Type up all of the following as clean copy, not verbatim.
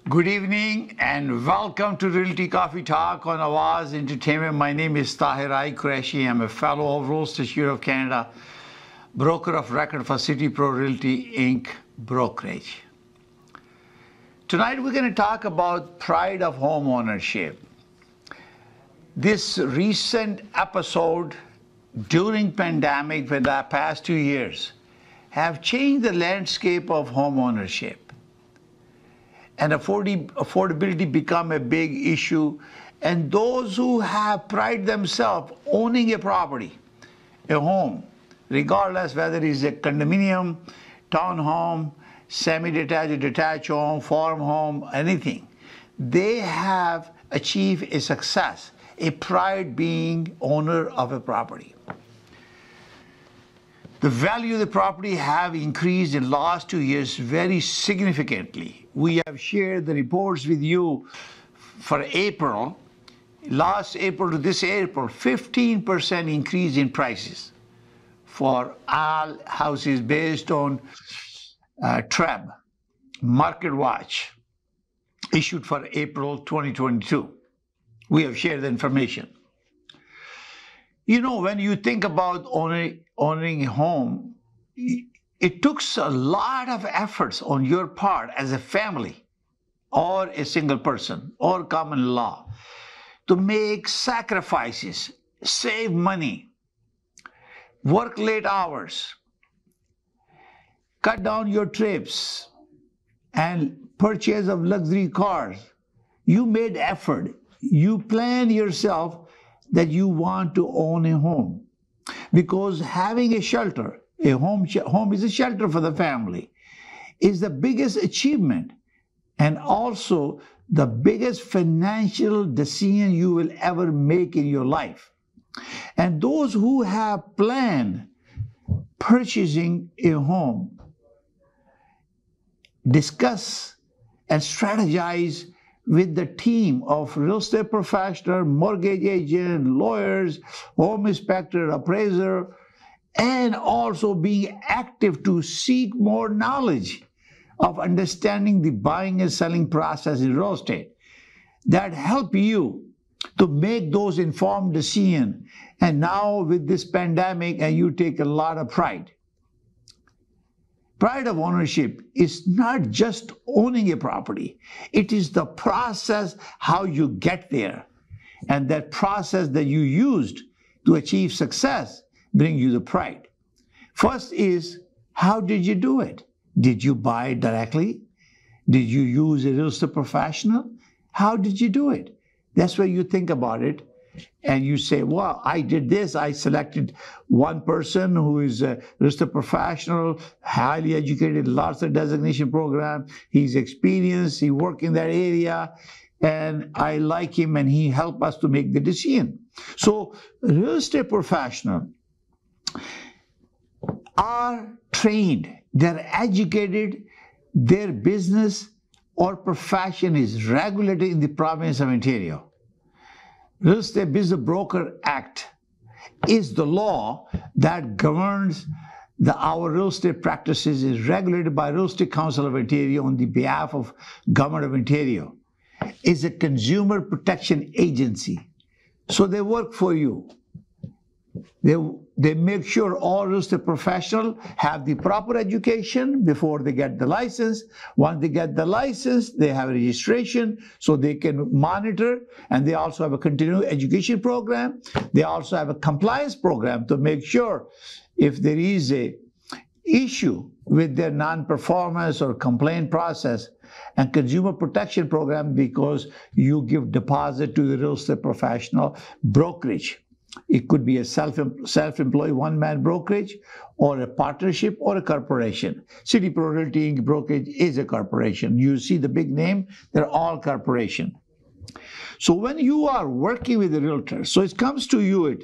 Good evening and welcome to Realty Coffee Talk on Awaz Entertainment. My name is Tahir Qureshi. I'm a fellow of Rollsters of Canada, broker of record for City Pro Realty Inc. brokerage. Tonight we're going to talk about pride of home ownership. This recent episode during pandemic for the past 2 years have changed the landscape of home ownership. And affordability become a big issue. And those who have pride themselves owning a property, a home, regardless whether it's a condominium, townhome, semi-detached, detached home, farm home, anything, they have achieved a success, a pride being owner of a property. The value of the property have increased in the last 2 years very significantly. We have shared the reports with you for April. Last April to this April, 15% increase in prices for all houses based on TREB, Market Watch, issued for April 2022. We have shared the information. You know, when you think about owning a home, it took a lot of efforts on your part as a family or a single person or common law to make sacrifices, save money, work late hours, cut down your trips, and purchase of luxury cars. You made effort. You planned yourself that you want to own a home, because having a shelter, a home is a shelter for the family, is the biggest achievement and also the biggest financial decision you will ever make in your life. And those who have planned purchasing a home discuss and strategize with the team of real estate professional, mortgage agent, lawyers, home inspector, appraiser, and also being active to seek more knowledge of understanding the buying and selling process in real estate that help you to make those informed decisions. And now with this pandemic, and you take a lot of pride. Pride of ownership is not just owning a property. It is the process how you get there. And that process that you used to achieve success brings you the pride. First is, how did you do it? Did you buy it directly? Did you use a real estate professional? How did you do it? That's where you think about it. And you say, well, I did this. I selected one person who is a real estate professional, highly educated, lots of designation program. He's experienced. He worked in that area. And I like him, and he helped us to make the decision. So real estate professionals are trained. They're educated. Their business or profession is regulated in the province of Ontario. Real Estate Business Broker Act is the law that governs our real estate practices, is regulated by Real Estate Council of Ontario on the behalf of Government of Ontario. It's a consumer protection agency. So they work for you. They make sure all real estate professionals have the proper education before they get the license. Once they get the license, they have a registration so they can monitor, and they also have a continuing education program. They also have a compliance program to make sure if there is a issue with their non-performance or complaint process, and consumer protection program because you give deposit to the real estate professional brokerage. It could be a self-employed one-man brokerage or a partnership or a corporation. City Pro Realty Inc. brokerage is a corporation. You see the big name, they're all corporation. So when you are working with a realtor, so it comes to you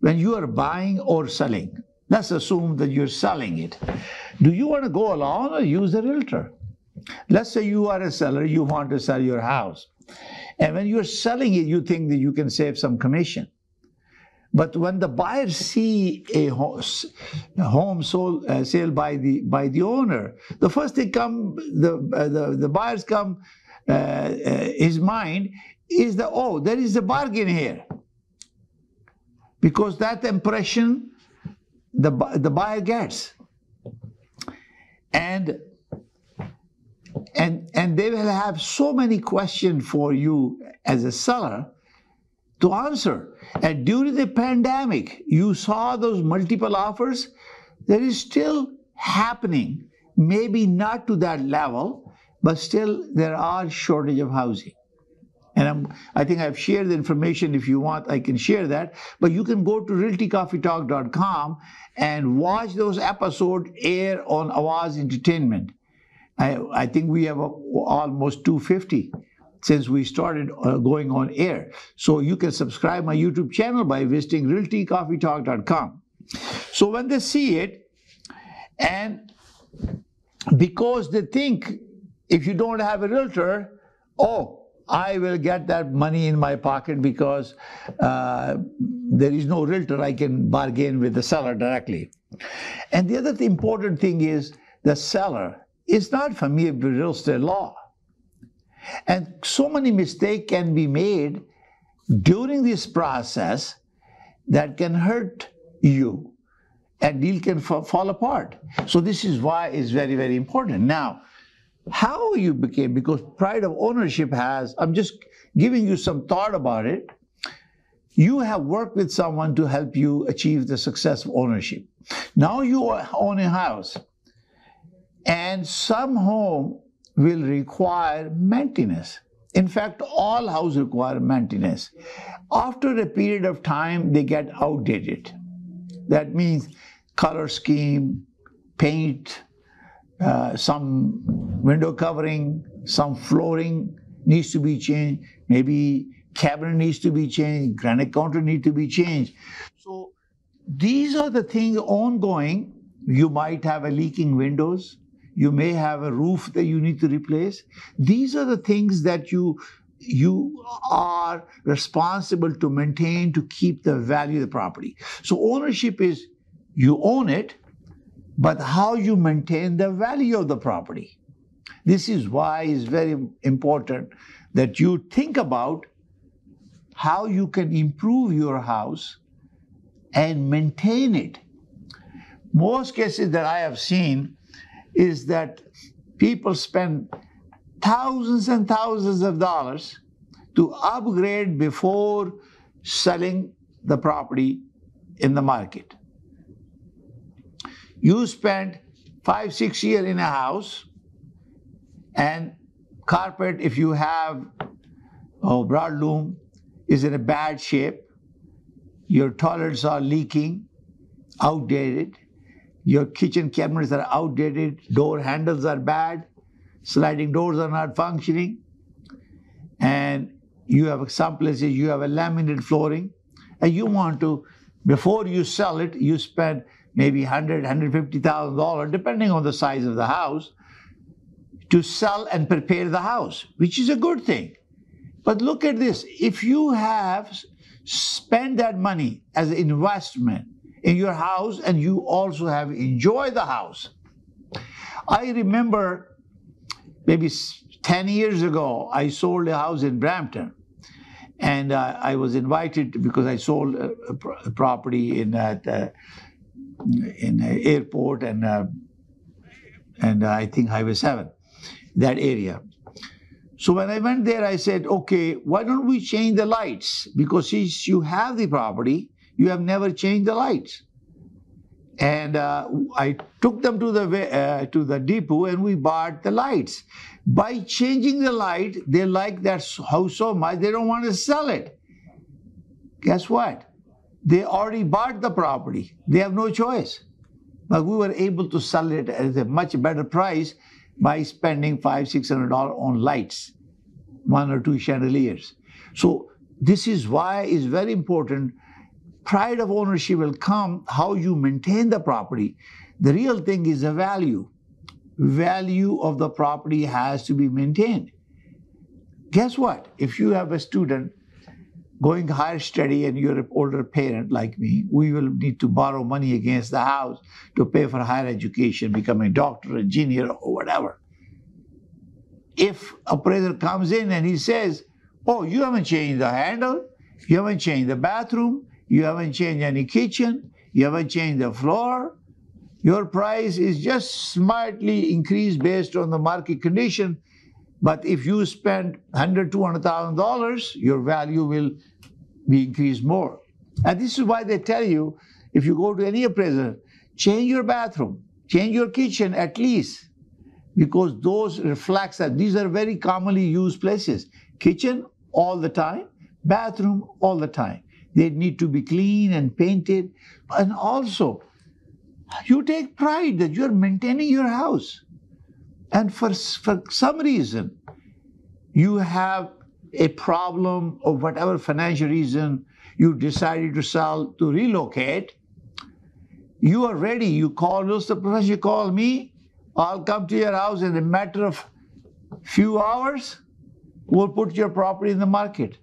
when you are buying or selling. Let's assume that you're selling it. Do you want to go alone or use a realtor? Let's say you are a seller, you want to sell your house. And when you're selling it, you think that you can save some commission. But when the buyers see a home sold, sale by the owner, the first they come, the buyers come his mind is that, oh, there is a bargain here. Because that impression the buyer gets. And they will have so many questions for you as a seller to answer. And during the pandemic, you saw those multiple offers. That is still happening. Maybe not to that level, but still there are shortage of housing. And I think I've shared the information. If you want, I can share that. But you can go to realtycoffeetalk.com and watch those episodes air on Awaz Entertainment. I think we have almost 250 since we started going on air. So you can subscribe my YouTube channel by visiting realtycoffeetalk.com. So when they see it, and because they think if you don't have a realtor, oh, I will get that money in my pocket because there is no realtor, I can bargain with the seller directly. And the other important thing is the seller is not familiar with real estate law. And so many mistakes can be made during this process that can hurt you, and deal can fall apart. So this is why it's very, very important. Now, how you became, because pride of ownership has, I'm just giving you some thought about it. You have worked with someone to help you achieve the success of ownership. Now you own a house, and some home will require maintenance. In fact, all houses require maintenance. After a period of time, they get outdated. That means color scheme, paint, some window covering, some flooring needs to be changed, maybe cabinet needs to be changed, granite counter needs to be changed. So these are the things ongoing. You might have a leaking windows. You may have a roof that you need to replace. These are the things that you are responsible to maintain to keep the value of the property. So ownership is you own it, but how you maintain the value of the property. This is why it's very important that you think about how you can improve your house and maintain it. Most cases that I have seen is that people spend thousands and thousands of dollars to upgrade before selling the property in the market. You spend 5-6 years in a house, and carpet, if you have broadloom, is in a bad shape. Your toilets are leaking, outdated. Your kitchen cabinets are outdated. Door handles are bad. Sliding doors are not functioning. And you have some places you have a laminated flooring, and you want to, before you sell it, you spend maybe $100,000, $150,000, depending on the size of the house, to sell and prepare the house, which is a good thing. But look at this. If you have spent that money as an investment in your house and you also have enjoyed the house. I remember maybe 10 years ago, I sold a house in Brampton. And I was invited because I sold a property in the airport and I think Highway 7, that area. So when I went there, I said, okay, why don't we change the lights? Because since you have the property, you have never changed the lights. And I took them to the depot and we bought the lights. By changing the light, they like that house so much, they don't want to sell it. Guess what? They already bought the property. They have no choice. But we were able to sell it at a much better price by spending $500-600 on lights, 1 or 2 chandeliers. So this is why it's very important. Pride of ownership will come how you maintain the property. The real thing is the value. Value of the property has to be maintained. Guess what? If you have a student going higher study and you're an older parent like me, we will need to borrow money against the house to pay for higher education, become a doctor, engineer, or whatever. if appraiser comes in and he says, oh, you haven't changed the handle, you haven't changed the bathroom, you haven't changed any kitchen, you haven't changed the floor, your price is just slightly increased based on the market condition, but if you spend $100,000, $200,000, your value will be increased more. And this is why they tell you, if you go to any appraiser, change your bathroom, change your kitchen at least, because those reflects that these are very commonly used places. Kitchen all the time, bathroom all the time. They need to be clean and painted. And also, you take pride that you're maintaining your house. And for some reason, you have a problem or whatever financial reason, you decided to sell, to relocate, you are ready. You call the professor, you call me, I'll come to your house in a matter of few hours, we'll put your property in the market.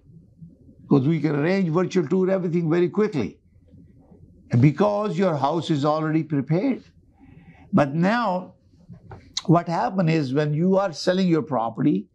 Because we can arrange virtual tour, everything very quickly. Because your house is already prepared. But now, what happens is when you are selling your property,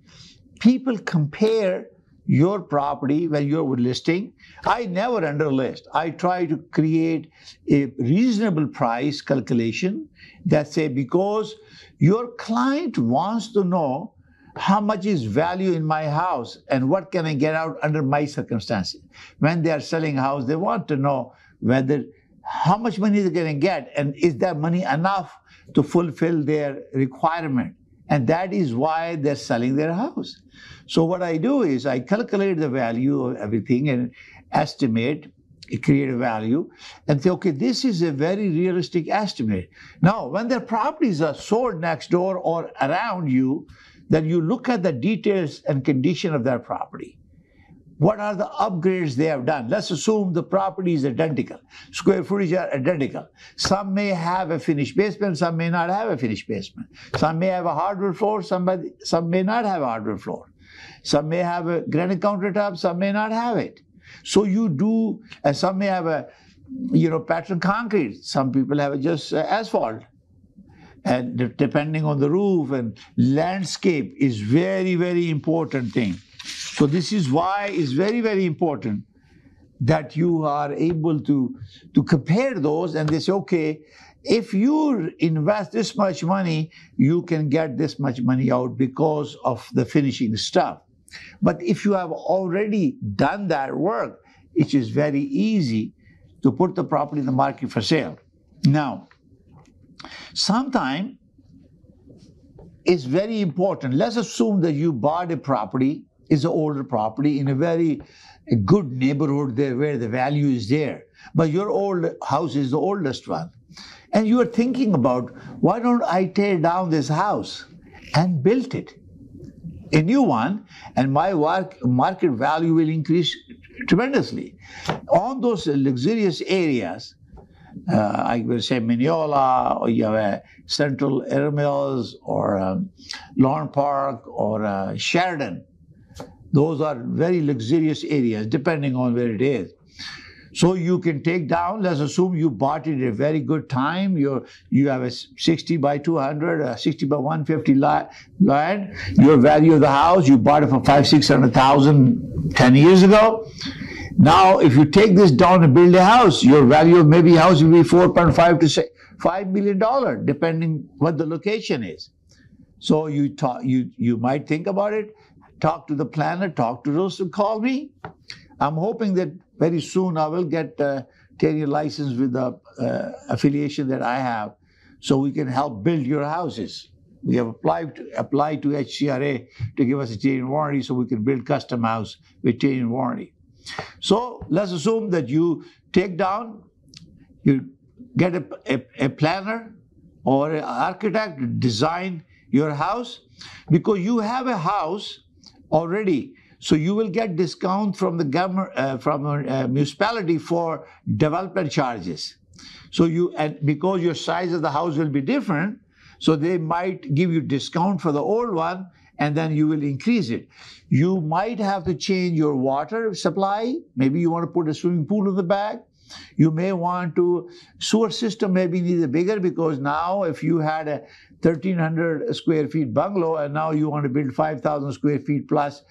people compare your property when you're listing. I never underlist. I try to create a reasonable price calculation that say, because your client wants to know how much is value in my house and what can I get out under my circumstances. When they are selling a house, they want to know whether how much money they're going to get and is that money enough to fulfill their requirement. And that is why they're selling their house. So what I do is I calculate the value of everything and estimate, create a value, and say, okay, this is a very realistic estimate. Now, when their properties are sold next door or around you, then you look at the details and condition of their property. What are the upgrades they have done? Let's assume the property is identical. Square footage are identical. Some may have a finished basement, some may not have a finished basement. Some may have a hardwood floor, some may not have a hardwood floor. Some may have a granite countertop, some may not have it. So you do, and some may have a, pattern concrete. Some people have just asphalt. And depending on the roof, and landscape is very, very important thing. So this is why it's very, very important that you are able to compare those, and they say, okay, if you invest this much money, you can get this much money out because of the finishing stuff. But if you have already done that work, it is very easy to put the property in the market for sale. Now, sometimes it's very important. Let's assume that you bought a property, it's an older property in a good neighborhood there where the value is there. But your old house is the oldest one. And you are thinking about, why don't I tear down this house and build it? A new one, and my market value will increase tremendously. On those luxurious areas, I will say Mineola, or you have Central Air Mills, or Lawn Park, or Sheridan. Those are very luxurious areas, depending on where it is. So you can take down, let's assume you bought it at a very good time, you have a 60 by 200, 60 by 150 land, your value of the house, you bought it for $500,000-600,000 10 years ago. Now, if you take this down and build a house, your value of maybe house will be $4.5 to $5 million, depending what the location is. So you might think about it, talk to the planner, talk to those who call me. I'm hoping that very soon I will get a 10-year license with the affiliation that I have, so we can help build your houses. We have applied to HCRA to give us a 10-year warranty so we can build custom house with 10-year warranty. So let's assume that you take down, you get a planner or an architect to design your house, because you have a house already. So you will get discount from the government, from a municipality for development charges. So and because your size of the house will be different, so they might give you discount for the old one, and then you will increase it. You might have to change your water supply. Maybe you want to put a swimming pool in the back. You may want to, sewer system maybe needs a bigger, because now if you had a 1,300 square feet bungalow and now you want to build 5,000 square feet plus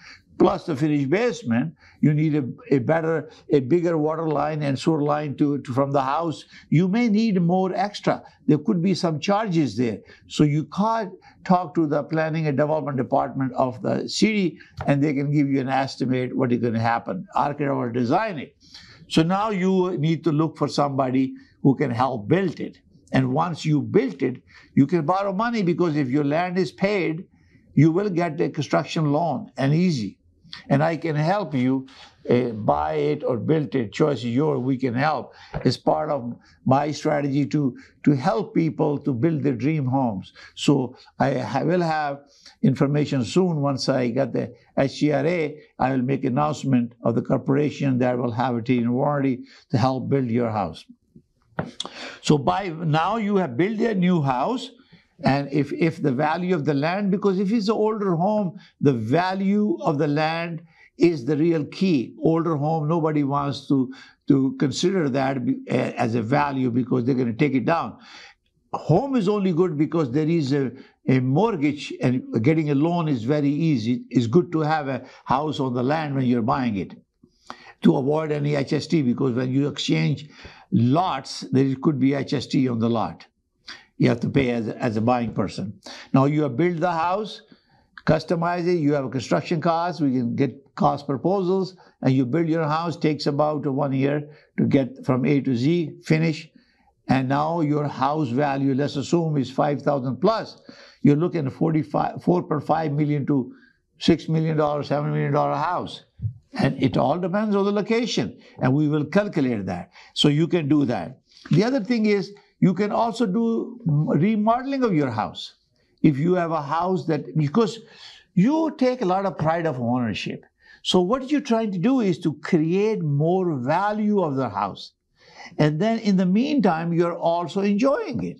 the finished basement, you need a bigger water line and sewer line from the house. You may need more extra. There could be some charges there. So you can't talk to the planning and development department of the city, and they can give you an estimate what is going to happen. Architect will design it. So now you need to look for somebody who can help build it. And once you built it, you can borrow money, because if your land is paid, you will get a construction loan, and easy. And I can help you buy it or build it. Choice is yours. We can help. It's part of my strategy to help people to build their dream homes. So I will have information soon. Once I get the HCRA, I will make an announcement of the corporation that will have a 10-year warranty to help build your house. So by now you have built a new house. And if the value of the land, because if it's an older home, the value of the land is the real key. Older home, nobody wants to consider that as a value, because they're going to take it down. Home is only good because there is a mortgage, and getting a loan is very easy. It's good to have a house on the land when you're buying it, to avoid any HST, because when you exchange lots, there could be HST on the lot. You have to pay as a buying person. Now you have built the house, customize it, you have a construction cost, we can get cost proposals, and you build your house. Takes about 1 year to get from A to Z, finish. And now your house value, let's assume, is 5,000 plus. You're looking at $4.5 million to $6 million, $7 million house. And it all depends on the location, and we will calculate that. So you can do that. The other thing is, you can also do remodeling of your house. If you have a house because you take a lot of pride of ownership. So what you're trying to do is to create more value of the house. And then in the meantime, you're also enjoying it.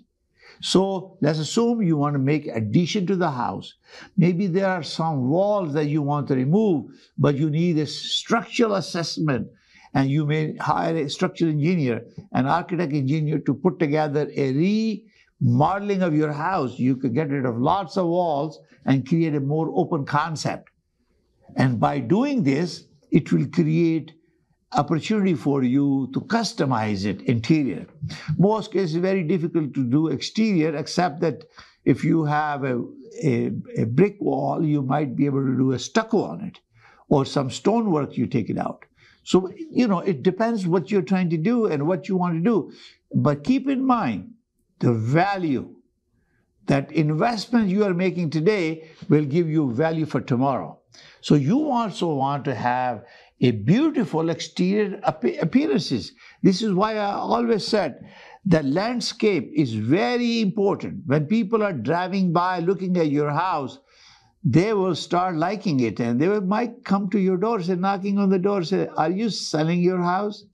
So let's assume you want to make addition to the house. Maybe there are some walls that you want to remove, but you need a structural assessment. And you may hire a structural engineer, an architect engineer, to put together a remodeling of your house. You could get rid of lots of walls and create a more open concept. And by doing this, it will create opportunity for you to customize it interior. Most cases, very difficult to do exterior, except that if you have a brick wall, you might be able to do a stucco on it, or some stonework, you take it out. So, it depends what you're trying to do and what you want to do. But keep in mind, the value, that investment you are making today will give you value for tomorrow. So you also want to have a beautiful exterior appearances. This is why I always said that landscape is very important. When people are driving by looking at your house, they will start liking it, and they might come to your door, knocking on the door, say, "Are you selling your house?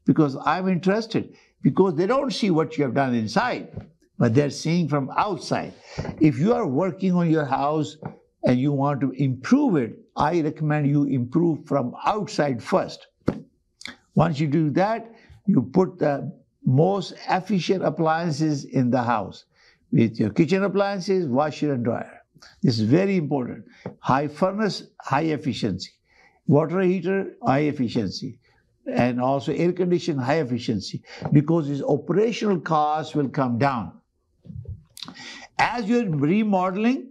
Because I'm interested." Because they don't see what you have done inside, but they're seeing from outside. If you are working on your house and you want to improve it, I recommend you improve from outside first. Once you do that, you put the most efficient appliances in the house, with your kitchen appliances, washer and dryer. This is very important. High furnace, high efficiency. Water heater, high efficiency. And also air conditioning, high efficiency, because its operational costs will come down. As you're remodeling,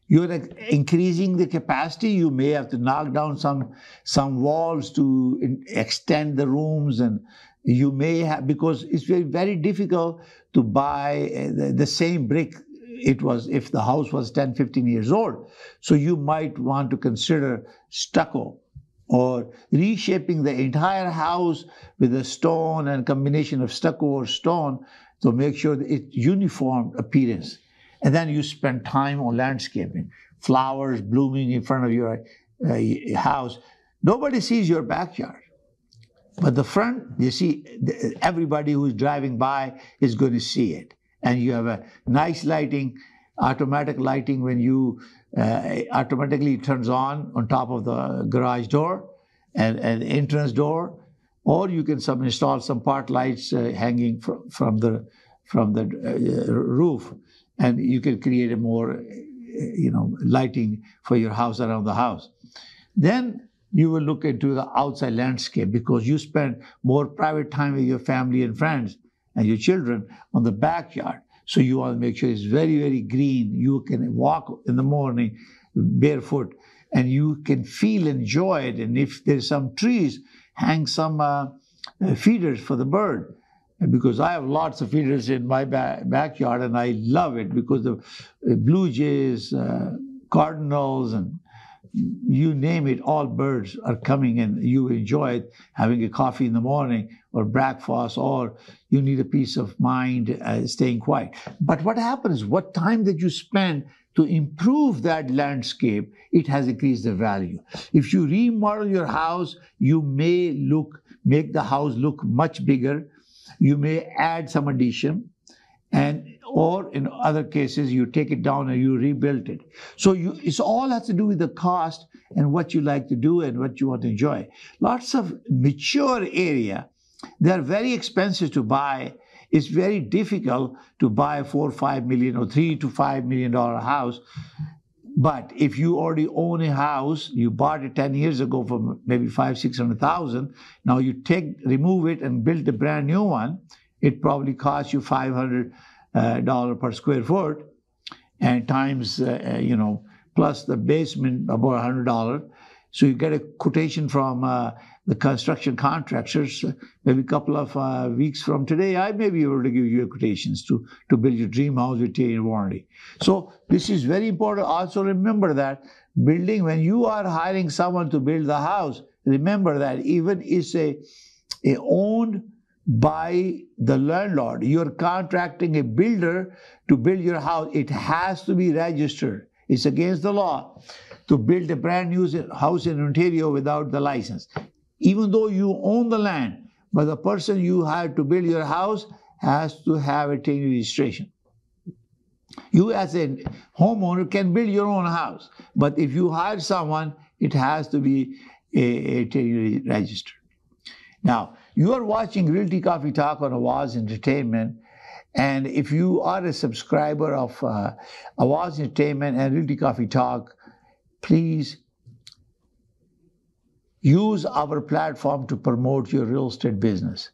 you're increasing the capacity. You may have to knock down some walls to extend the rooms, and you may have, because it's very, very difficult to buy the same brick it was if the house was 10, 15 years old. So you might want to consider stucco, or reshaping the entire house with a stone and combination of stucco or stone to make sure that it's uniform appearance. And then you spend time on landscaping, flowers blooming in front of your house. Nobody sees your backyard, but the front, you see, everybody who's driving by is going to see it. And you have a nice lighting, automatic lighting when you automatically turns on top of the garage door and entrance door. or you can install some part lights hanging from the roof, and you can create a more lighting for your house, around the house. Then you will look into the outside landscape, because you spend more private time with your family and friends and your children on the backyard. So you want to make sure it's very, very green. You can walk in the morning barefoot, and you can feel and enjoy it. And if there's some trees, hang some feeders for the bird. Because I have lots of feeders in my backyard, and I love it, because the blue jays, cardinals, and you name it, all birds are coming, and you enjoy it, having a coffee in the morning or breakfast, or you need a peace of mind, staying quiet. But what happens, what time that you spend to improve that landscape, it has increased the value. If you remodel your house, you may make the house look much bigger. You may add some addition, or in other cases, you take it down and you rebuild it. So it's all has to do with the cost and what you like to do and what you want to enjoy. Lots of mature area, they're very expensive to buy. It's very difficult to buy a $4 or $5 million or $3 to $5 million house. But if you already own a house, you bought it 10 years ago for maybe $500,000-600,000. Now you remove it and build a brand new one. It probably costs you $500 per square foot, and times plus the basement about $100. So you get a quotation from the construction contractors. Maybe a couple of weeks from today, I may be able to give you quotations to build your dream house with 10-year warranty. So this is very important. Also remember that building, when you are hiring someone to build the house, remember that even it's owned by the landlord, you're contracting a builder to build your house. It has to be registered. It's against the law to build a brand new house in Ontario without the license. Even though you own the land, but the person you hired to build your house has to have a 10-year registration. You as a homeowner can build your own house, but if you hire someone, it has to be a 10-year registered. Now, you are watching Realty Coffee Talk on Awaz Entertainment, and if you are a subscriber of Awaz Entertainment and Realty Coffee Talk, please use our platform to promote your real estate business.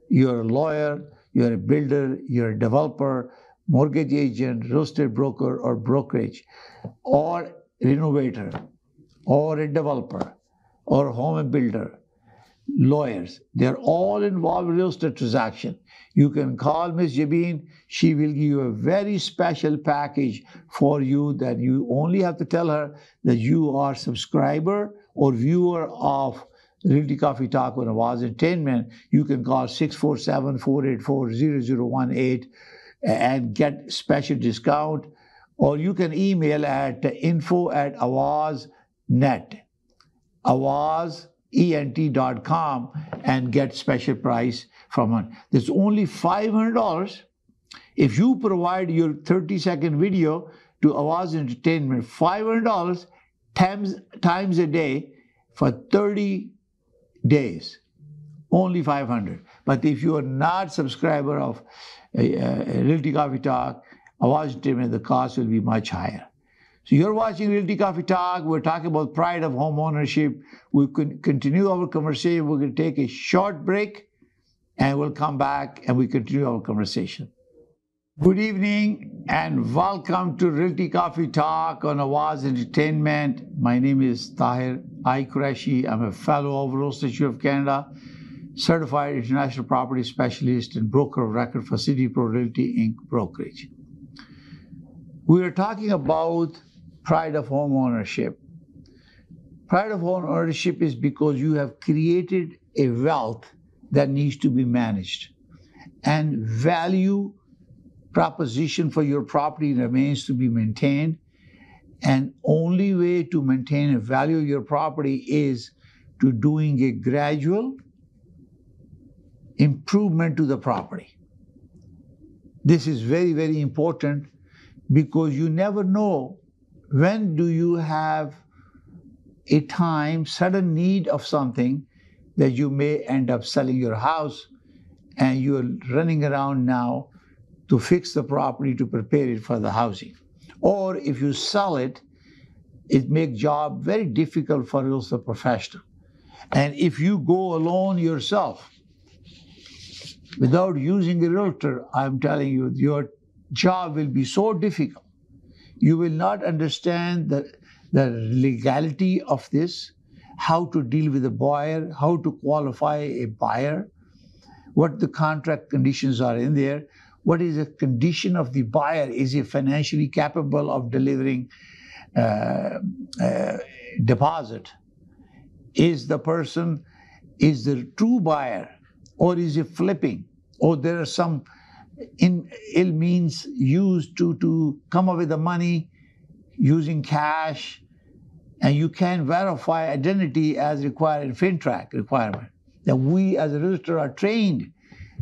You're a lawyer, you're a builder, you're a developer, mortgage agent, real estate broker or brokerage, or renovator, or a developer, or home builder, lawyers. They're all involved in real estate transaction. You can call Ms. Jabeen. She will give you a very special package for you that you only have to tell her that you are a subscriber or viewer of Realty Coffee Talk on Awaz Entertainment. You can call 647-484-0018 and get special discount, or you can email at info@awaznet, awazent.com, and get special price from her. There's only $500 if you provide your 30-second video to Awaz Entertainment. $500 times a day for 30 days. Only $500. But if you are not subscriber of Realty Coffee Talk, Awaz Entertainment, the cost will be much higher. So you're watching Realty Coffee Talk. We're talking about pride of home ownership. We can continue our conversation. We're going to take a short break, and we'll come back and we continue our conversation. Good evening and welcome to Realty Coffee Talk on Awaz Entertainment. My name is Tahir Qureshi. I'm a fellow of Real Estate Institute of Canada, certified international property specialist and broker of record for City Pro Realty Inc. brokerage. We are talking about pride of home ownership. Pride of home ownership is because you have created a wealth that needs to be managed, and value proposition for your property remains to be maintained. And only way to maintain a value of your property is to doing a gradual improvement to the property. This is very, very important, because you never know when do you have a time, sudden need of something that you may end up selling your house and you're running around now to fix the property to prepare it for the housing. Or if you sell it, it makes job very difficult for real estate professional. And if you go alone yourself, without using a realtor, I'm telling you, your job will be so difficult. You will not understand the legality of this, how to deal with a buyer, how to qualify a buyer, what the contract conditions are in there, what is the condition of the buyer, is he financially capable of delivering deposit, is the person, is the true buyer, or is he flipping, or there are some ill means used to come up with the money using cash, and you can verify identity as required in FinTrack requirement. That we as a realtor are trained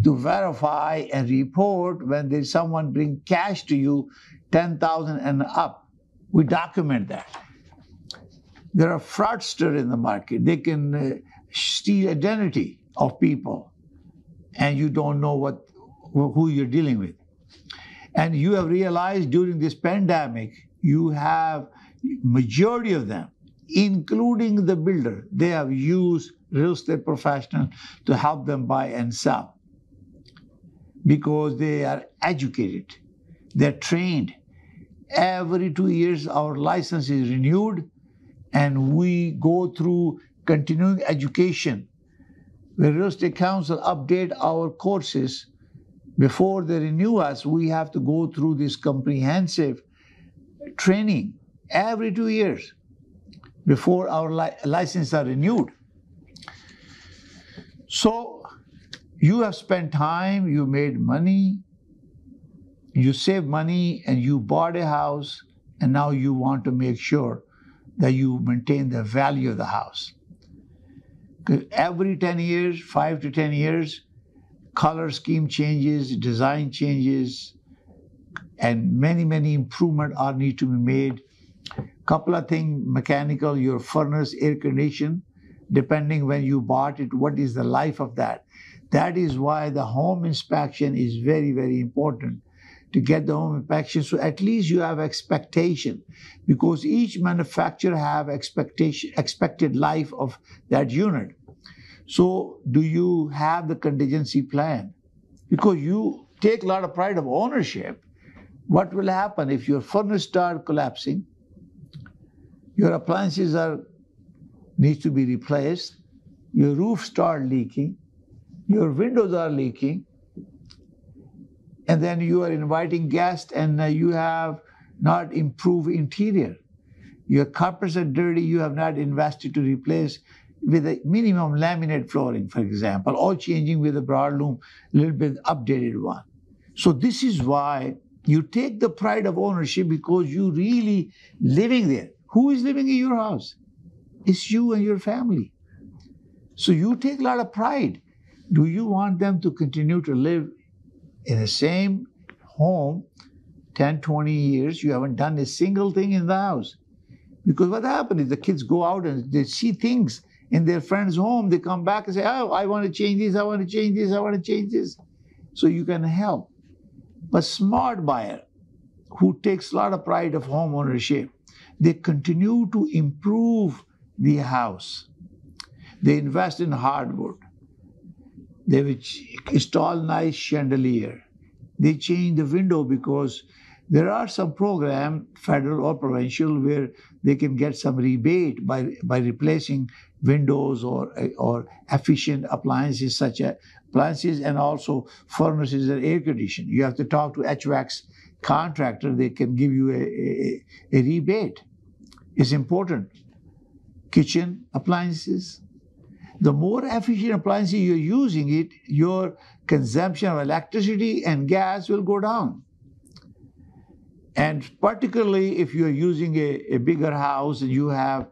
to verify and report when there's someone bring cash to you, 10,000 and up. We document that. There are fraudsters in the market. They can steal identity of people, and you don't know who you're dealing with. And you have realized during this pandemic, you have majority of them, including the builder, they have used real estate professionals to help them buy and sell because they are educated, they're trained. Every 2 years, our license is renewed, and we go through continuing education. The Real Estate Council update our courses. Before they renew us, we have to go through this comprehensive training every 2 years before our licenses are renewed. So you have spent time, you made money, you saved money, and you bought a house, and now you want to make sure that you maintain the value of the house. Every 10 years, 5 to 10 years, color scheme changes, design changes, and many improvements are need to be made. Couple of things, mechanical, your furnace, air condition, depending when you bought it, what is the life of that? That is why the home inspection is very important, to get the home inspection, so at least you have expectation, because each manufacturer have expected life of that unit. So do you have the contingency plan? Because you take a lot of pride of ownership. What will happen if your furnace start collapsing, your appliances need to be replaced, your roof start leaking, your windows are leaking, and then you are inviting guests and you have not improved interior. Your carpets are dirty, you have not invested to replace with a minimum laminate flooring, for example, or changing with a broadloom, a little bit updated one. So this is why you take the pride of ownership, because you really living there. Who is living in your house? It's you and your family. So you take a lot of pride. Do you want them to continue to live in the same home 10, 20 years? You haven't done a single thing in the house. Because what happens is the kids go out and they see things in their friend's home. They come back and say, oh, I want to change this, I want to change this, I want to change this. So you can help. But smart buyer who takes a lot of pride of home ownership, they continue to improve the house. They invest in hardwood. They install nice chandelier. They change the window, because there are some program, federal or provincial, where they can get some rebate by replacing windows or efficient appliances, such as appliances and also furnaces and air conditioning. You have to talk to HVAC contractor. They can give you a rebate. It's important. Kitchen appliances. The more efficient appliances you're using, your consumption of electricity and gas will go down. And particularly if you're using a bigger house and you have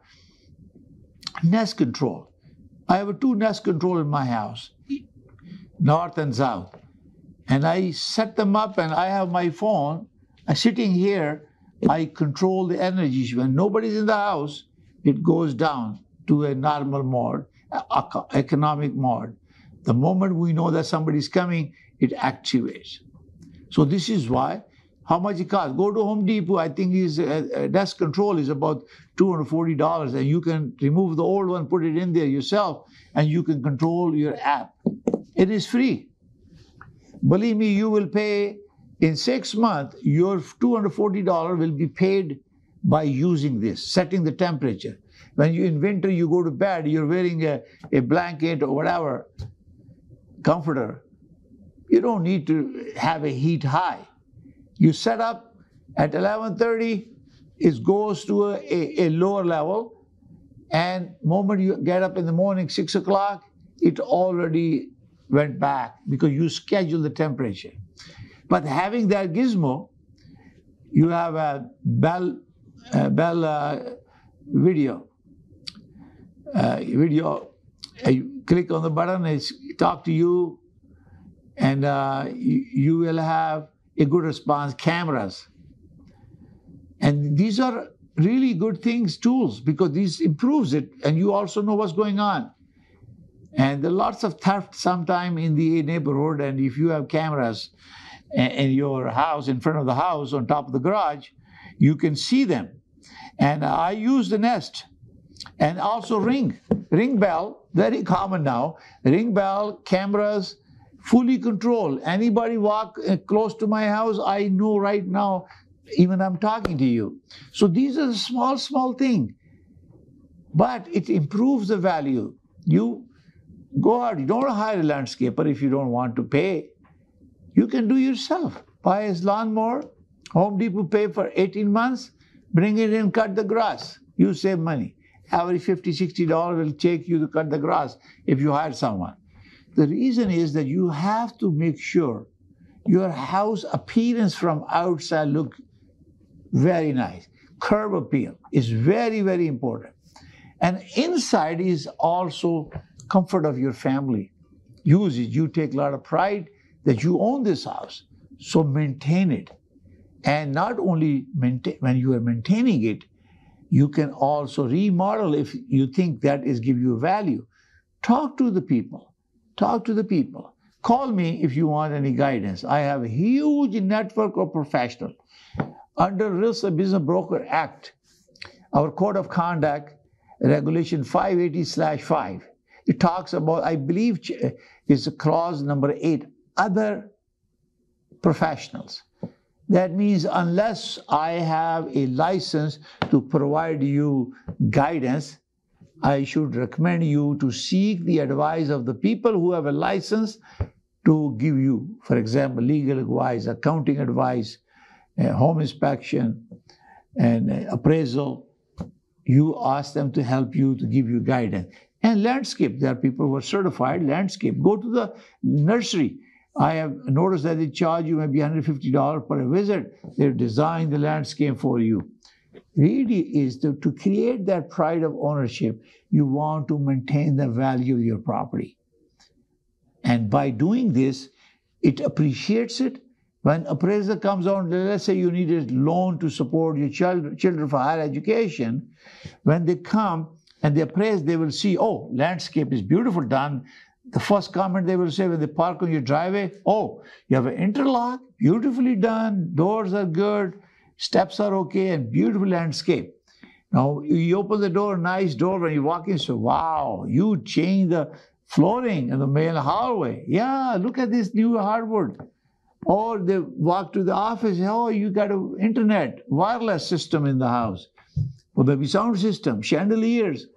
nest control. I have 2 nest control in my house, north and south. And I set them up, and I have my phone sitting here. I control the energy. When nobody's in the house, it goes down to a normal mode. economic mode. The moment we know that somebody is coming, it activates. So this is why. How much it costs? Go to Home Depot. I think his desk control is about $240, and you can remove the old one, put it in there yourself, and you can control your app. It is free. Believe me, you will pay in 6 months. Your $240 will be paid by using this, setting the temperature. When you in winter you go to bed, you're wearing a blanket or whatever, comforter. You don't need to have a heat high. You set up at 11:30, it goes to a lower level, and moment you get up in the morning, 6 o'clock, it already went back because you schedule the temperature. But having that gizmo, you have a bell video. You click on the button, it talk to you, and you will have a good response, cameras. And these are really good things, tools, because this improves it, and you also know what's going on. And there are lots of theft sometime in the neighborhood, and if you have cameras in your house, in front of the house, on top of the garage, you can see them. And I use the Nest, and also Ring bell, very common now. Ring bell, cameras, fully controlled. Anybody walk close to my house, I know right now, even I'm talking to you. So these are small things, but it improves the value. You go out, you don't hire a landscaper if you don't want to pay. You can do yourself. Buy a lawnmower, Home Depot pay for 18 months, bring it in, cut the grass. You save money. Every $50, $60 will take you to cut the grass if you hire someone. The reason is that you have to make sure your house appearance from outside look very nice. Curb appeal is very, very important. And inside is also comfort of your family. Use it. You take a lot of pride that you own this house. So maintain it. And not only maintain, when you are maintaining it, you can also remodel if you think that is give you value. Talk to the people. Talk to the people. Call me if you want any guidance. I have a huge network of professionals. Under Real Estate Business Broker Act, our Code of Conduct, Regulation 580/5, it talks about, I believe is clause number 8, other professionals. That means unless I have a license to provide you guidance, I should recommend you to seek the advice of the people who have a license to give you, for example, legal advice, accounting advice, home inspection, and appraisal. You ask them to help you, to give you guidance. And landscape, there are people who are certified landscape. Go to the nursery. I have noticed that they charge you maybe $150 per visit. They've designed the landscape for you. Really is to create that pride of ownership. You want to maintain the value of your property. And by doing this, it appreciates it. When appraiser comes on, let's say you need a loan to support your children for higher education, when they come and they appraise, they will see, oh, landscape is beautiful done. The first comment they will say when they park on your driveway, oh, you have an interlock, beautifully done, doors are good, steps are okay, and beautiful landscape. Now, you open the door, nice door, when you walk in, so wow, you change the flooring in the main hallway. Yeah, look at this new hardwood. Or they walk to the office, oh, you got an internet, wireless system in the house. Or maybe sound system, chandeliers.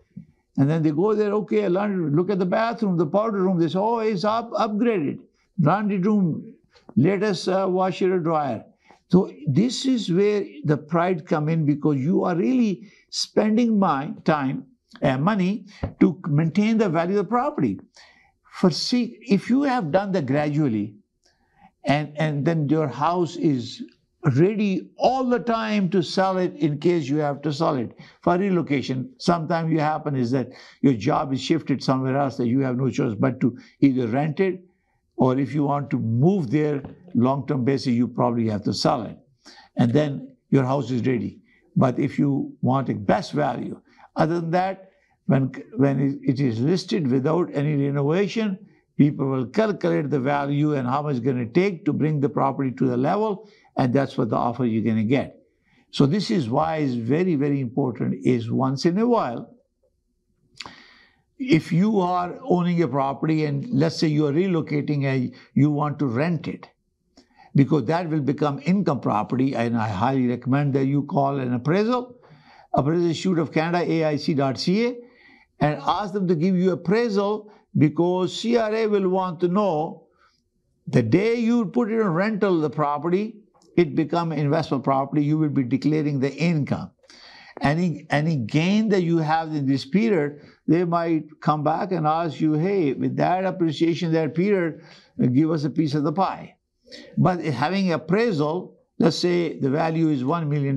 And then they go there, okay, look at the bathroom, the powder room. They say, oh, it's upgraded. Laundry room, latest washer and dryer. So this is where the pride come in, because you are really spending time and money to maintain the value of the property. If you have done that gradually, and then your house is ready all the time to sell it in case you have to sell it. For relocation, sometimes you happen is that your job is shifted somewhere else that you have no choice but to either rent it, or if you want to move there long-term basis, you probably have to sell it. And then your house is ready. But if you want a best value, other than that, when it is listed without any renovation, people will calculate the value and how much it's going to take to bring the property to the level, and that's what the offer you're going to get. So this is why it's very, very important is once in a while, if you are owning a property and let's say you are relocating and you want to rent it, because that will become income property, and I highly recommend that you call an appraisal Institute of Canada, aic.ca, and ask them to give you appraisal, because CRA will want to know the day you put it on rental, the property, it become investment property, you will be declaring the income. Any gain that you have in this period, they might come back and ask you, hey, with that appreciation, that period, give us a piece of the pie. But having appraisal, let's say the value is $1 million,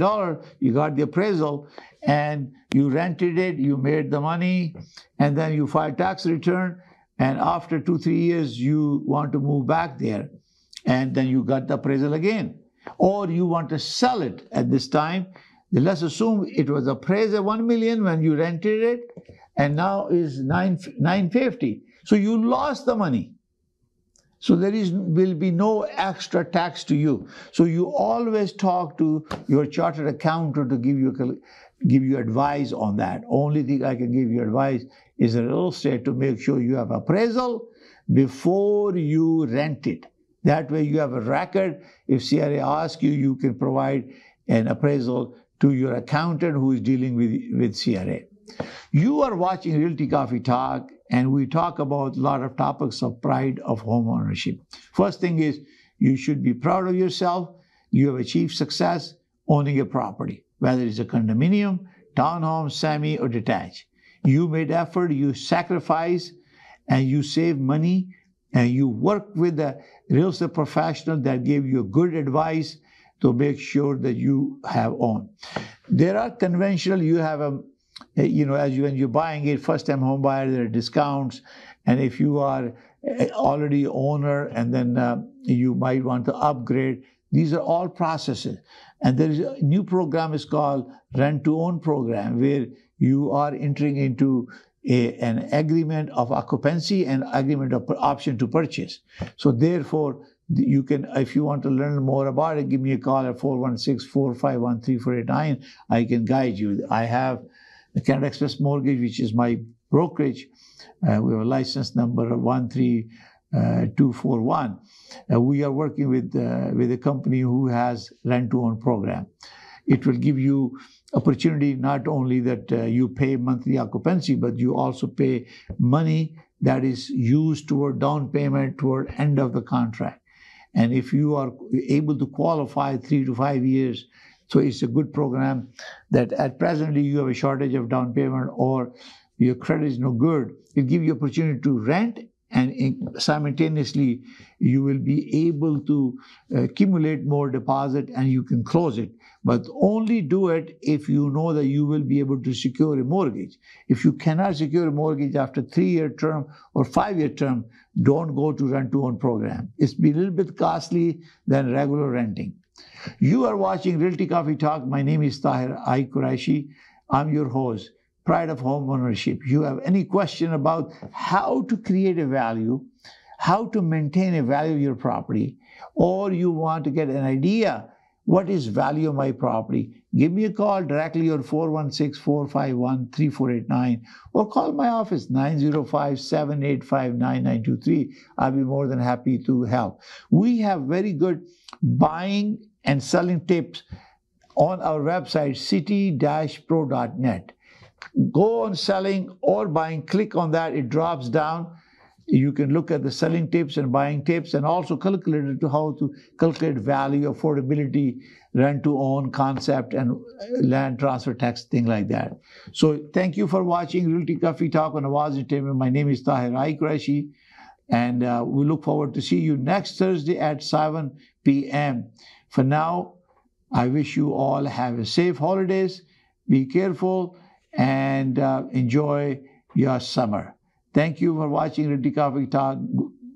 you got the appraisal, and you rented it, you made the money, and then you file tax return, and after 2-3 years, you want to move back there, and then you got the appraisal again. Or you want to sell it at this time. Let's assume it was appraised at $1 million when you rented it, and now is $950. So you lost the money. So there will be no extra tax to you. So you always talk to your chartered accountant to give you advice on that. Only thing I can give you advice is a real estate to make sure you have appraisal before you rent it. That way you have a record. If CRA asks you, you can provide an appraisal to your accountant who is dealing with CRA. You are watching Realty Coffee Talk, and we talk about a lot of topics of pride of home ownership. First thing is, you should be proud of yourself. You have achieved success owning a property, whether it's a condominium, townhome, semi, or detached. You made effort, you sacrifice, and you save money, and you work with a real estate professional that gave you good advice to make sure that you have owned. There are conventional, you have when you're buying it, first-time home buyer, there are discounts. And if you are already owner and then you might want to upgrade, these are all processes. And there is a new program is called rent-to-own program, where you are entering into an agreement of occupancy and agreement of option to purchase. So therefore, you can, if you want to learn more about it, give me a call at 416-451-3489. I can guide you. I have the Canada Express Mortgage, which is my brokerage. We have a license number 13241. We are working with a company who has rent-to-own program. It will give you opportunity not only that you pay monthly occupancy, but you also pay money that is used toward down payment toward end of the contract. And if you are able to qualify 3 to 5 years, so it's a good program that at presently you have a shortage of down payment or your credit is no good. It gives you opportunity to rent, and simultaneously you will be able to accumulate more deposit and you can close it. But only do it if you know that you will be able to secure a mortgage. If you cannot secure a mortgage after 3-year term or 5-year term, don't go to rent-to-own program. It's be a little bit costly than regular renting. You are watching Realty Coffee Talk. My name is Tahir Qureshi. I'm your host. Pride of home ownership. You have any question about how to create a value, how to maintain a value of your property, or you want to get an idea what is value of my property, give me a call directly on 416-451-3489 or call my office 905-785-9923. I'll be more than happy to help. We have very good buying and selling tips on our website, city-pro.net. Go on selling or buying, click on that, it drops down. You can look at the selling tips and buying tips, and also calculate to how to calculate value, affordability, rent to own concept, and land transfer tax, thing like that. So thank you for watching Realty Coffee Talk on Awaz Ent. My name is Tahir Qureshi, and we look forward to see you next Thursday at 7 p.m. For now, I wish you all have a safe holidays, be careful, and enjoy your summer. Thank you for watching Realty Coffee Talk.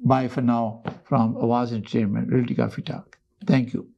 Bye for now from Awaz Entertainment, Realty Coffee Talk. Thank you.